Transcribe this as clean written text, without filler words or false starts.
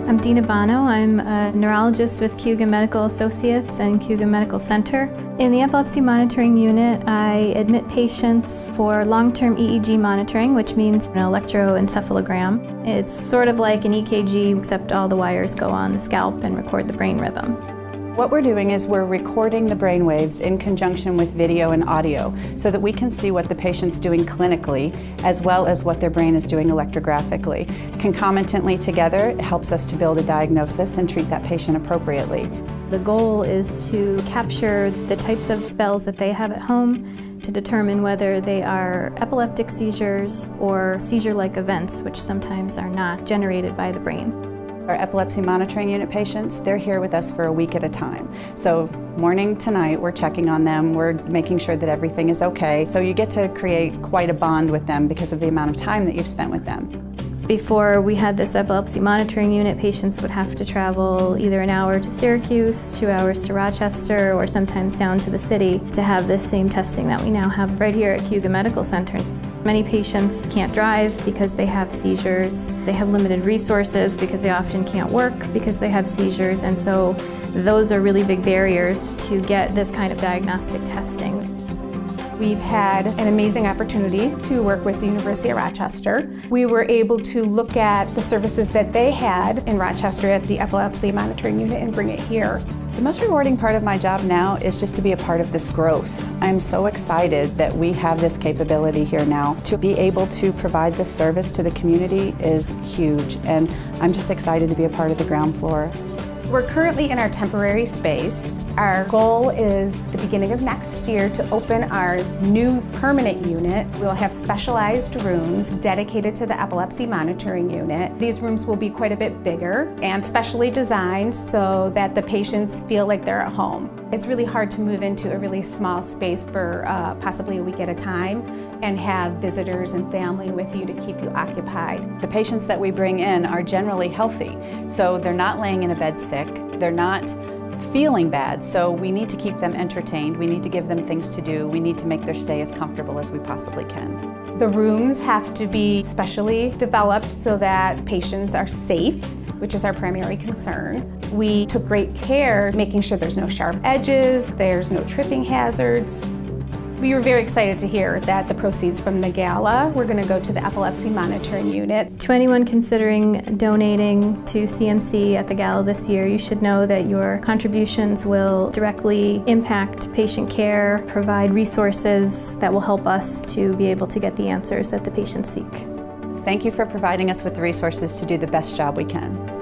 I'm Dina Bono. I'm a neurologist with Cayuga Medical Associates and Cayuga Medical Center. In the Epilepsy Monitoring Unit, I admit patients for long-term EEG monitoring, which means an electroencephalogram. It's sort of like an EKG, except all the wires go on the scalp and record the brain rhythm. What we're doing is we're recording the brain waves in conjunction with video and audio so that we can see what the patient's doing clinically as well as what their brain is doing electrographically. Concomitantly together, it helps us to build a diagnosis and treat that patient appropriately. The goal is to capture the types of spells that they have at home to determine whether they are epileptic seizures or seizure-like events, which sometimes are not generated by the brain. Our Epilepsy Monitoring Unit patients, they're here with us for a week at a time. So morning to night, we're checking on them, we're making sure that everything is okay. So you get to create quite a bond with them because of the amount of time that you've spent with them. Before we had this Epilepsy Monitoring Unit, patients would have to travel either an hour to Syracuse, 2 hours to Rochester, or sometimes down to the city to have this same testing that we now have right here at Cayuga Medical Center. Many patients can't drive because they have seizures. They have limited resources because they often can't work because they have seizures, and so those are really big barriers to get this kind of diagnostic testing. We've had an amazing opportunity to work with the University of Rochester. We were able to look at the services that they had in Rochester at the Epilepsy Monitoring Unit and bring it here. The most rewarding part of my job now is just to be a part of this growth. I'm so excited that we have this capability here now. To be able to provide this service to the community is huge, and I'm just excited to be a part of the ground floor. We're currently in our temporary space. Our goal is the beginning of next year to open our new permanent unit. We'll have specialized rooms dedicated to the Epilepsy Monitoring Unit. These rooms will be quite a bit bigger and specially designed so that the patients feel like they're at home. It's really hard to move into a really small space for possibly a week at a time and have visitors and family with you to keep you occupied. The patients that we bring in are generally healthy, so they're not laying in a bed sick, they're not feeling bad, so we need to keep them entertained, we need to give them things to do, we need to make their stay as comfortable as we possibly can. The rooms have to be specially developed so that patients are safe, which is our primary concern. We took great care making sure there's no sharp edges, there's no tripping hazards. We were very excited to hear that the proceeds from the Gala were going to go to the Epilepsy Monitoring Unit. To anyone considering donating to CMC at the Gala this year, you should know that your contributions will directly impact patient care, provide resources that will help us to be able to get the answers that the patients seek. Thank you for providing us with the resources to do the best job we can.